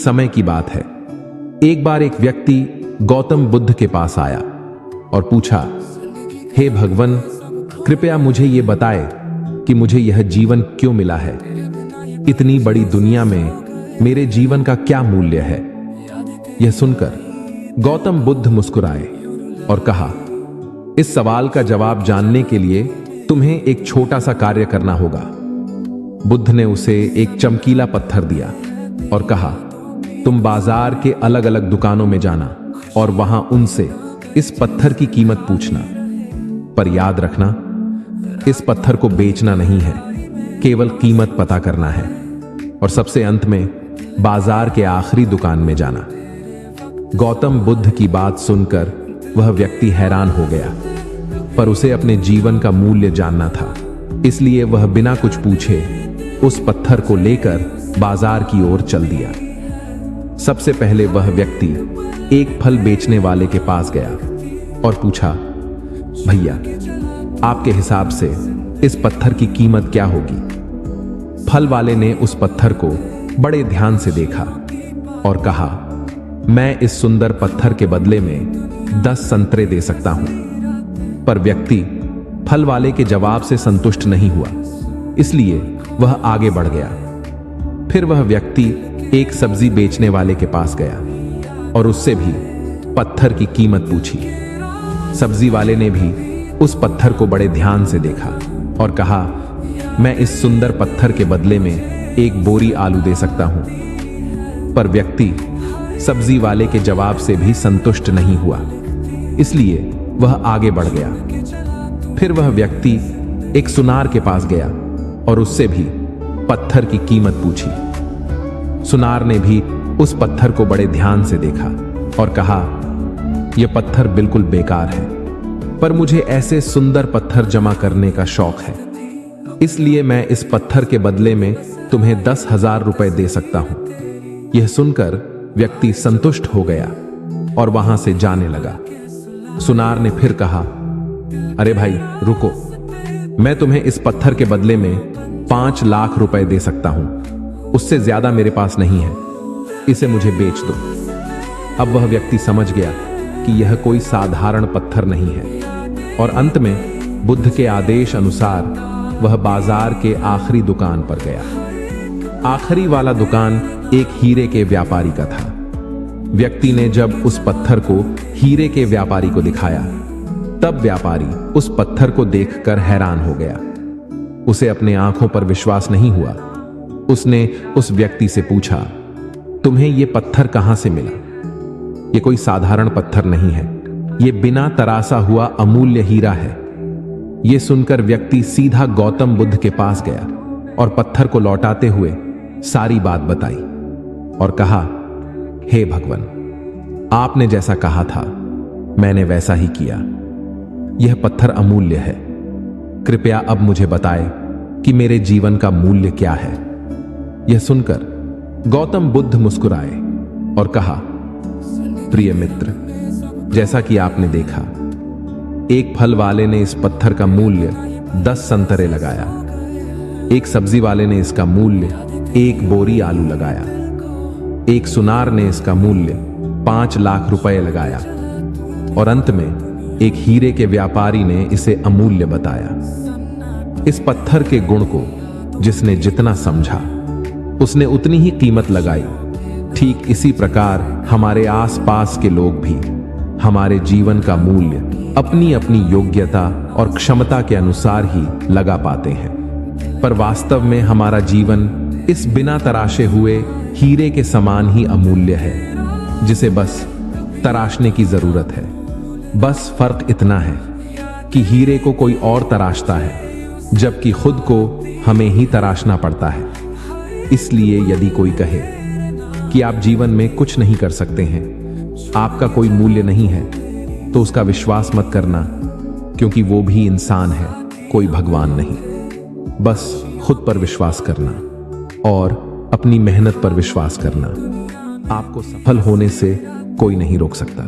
समय की बात है। एक बार एक व्यक्ति गौतम बुद्ध के पास आया और पूछा, हे भगवान, कृपया मुझे ये बताए कि मुझे यह जीवन क्यों मिला है। इतनी बड़ी दुनिया में मेरे जीवन का क्या मूल्य है। यह सुनकर गौतम बुद्ध मुस्कुराए और कहा, इस सवाल का जवाब जानने के लिए तुम्हें एक छोटा सा कार्य करना होगा। बुद्ध ने उसे एक चमकीला पत्थर दिया और कहा, तुम बाजार के अलग अलग दुकानों में जाना और वहां उनसे इस पत्थर की कीमत पूछना। पर याद रखना, इस पत्थर को बेचना नहीं है, केवल कीमत पता करना है। और सबसे अंत में बाजार के आखिरी दुकान में जाना। गौतम बुद्ध की बात सुनकर वह व्यक्ति हैरान हो गया, पर उसे अपने जीवन का मूल्य जानना था, इसलिए वह बिना कुछ पूछे उस पत्थर को लेकर बाजार की ओर चल दिया। सबसे पहले वह व्यक्ति एक फल बेचने वाले के पास गया और पूछा, भैया, आपके हिसाब से इस पत्थर की कीमत क्या होगी? फल वाले ने उस पत्थर को बड़े ध्यान से देखा और कहा, मैं इस सुंदर पत्थर के बदले में 10 संतरे दे सकता हूं। पर व्यक्ति फल वाले के जवाब से संतुष्ट नहीं हुआ, इसलिए वह आगे बढ़ गया। फिर वह व्यक्ति एक सब्जी बेचने वाले के पास गया और उससे भी पत्थर की कीमत पूछी। सब्जी वाले ने भी उस पत्थर को बड़े ध्यान से देखा और कहा, मैं इस सुंदर पत्थर के बदले में एक बोरी आलू दे सकता हूं। पर व्यक्ति सब्जी वाले के जवाब से भी संतुष्ट नहीं हुआ, इसलिए वह आगे बढ़ गया। फिर वह व्यक्ति एक सुनार के पास गया और उससे भी पत्थर की कीमत पूछी। सुनार ने भी उस पत्थर को बड़े ध्यान से देखा और कहा, यह पत्थर बिल्कुल बेकार है, पर मुझे ऐसे सुंदर पत्थर जमा करने का शौक है, इसलिए मैं इस पत्थर के बदले में तुम्हें 10,000 रुपए दे सकता हूं। यह सुनकर व्यक्ति संतुष्ट हो गया और वहां से जाने लगा। सुनार ने फिर कहा, अरे भाई रुको, मैं तुम्हें इस पत्थर के बदले में 5 लाख रुपए दे सकता हूं, उससे ज्यादा मेरे पास नहीं है, इसे मुझे बेच दो। अब वह व्यक्ति समझ गया कि यह कोई साधारण पत्थर नहीं है और अंत में बुद्ध के आदेश अनुसार वह बाजार के आखिरी दुकान पर गया। आखिरी वाला दुकान एक हीरे के व्यापारी का था। व्यक्ति ने जब उस पत्थर को हीरे के व्यापारी को दिखाया, तब व्यापारी उस पत्थर को देखकर हैरान हो गया। उसे अपने आंखों पर विश्वास नहीं हुआ। उसने उस व्यक्ति से पूछा, तुम्हें यह पत्थर कहां से मिला? यह कोई साधारण पत्थर नहीं है, यह बिना तरासा हुआ अमूल्य हीरा है। यह सुनकर व्यक्ति सीधा गौतम बुद्ध के पास गया और पत्थर को लौटाते हुए सारी बात बताई और कहा, हे भगवान, आपने जैसा कहा था मैंने वैसा ही किया। यह पत्थर अमूल्य है, कृपया अब मुझे बताएं कि मेरे जीवन का मूल्य क्या है। यह सुनकर गौतम बुद्ध मुस्कुराए और कहा, प्रिय मित्र, जैसा कि आपने देखा, एक फल वाले ने इस पत्थर का मूल्य 10 संतरे लगाया, एक सब्जी वाले ने इसका मूल्य 1 बोरी आलू लगाया, एक सुनार ने इसका मूल्य 5 लाख रुपए लगाया और अंत में एक हीरे के व्यापारी ने इसे अमूल्य बताया। इस पत्थर के गुण को जिसने जितना समझा, उसने उतनी ही कीमत लगाई। ठीक इसी प्रकार हमारे आसपास के लोग भी हमारे जीवन का मूल्य अपनी अपनी योग्यता और क्षमता के अनुसार ही लगा पाते हैं, पर वास्तव में हमारा जीवन इस बिना तराशे हुए हीरे के समान ही अमूल्य है, जिसे बस तराशने की जरूरत है। बस फर्क इतना है कि हीरे को कोई और तराशता है, जबकि खुद को हमें ही तराशना पड़ता है। इसलिए यदि कोई कहे कि आप जीवन में कुछ नहीं कर सकते हैं, आपका कोई मूल्य नहीं है, तो उसका विश्वास मत करना, क्योंकि वो भी इंसान है, कोई भगवान नहीं। बस खुद पर विश्वास करना और अपनी मेहनत पर विश्वास करना। आपको सफल होने से कोई नहीं रोक सकता।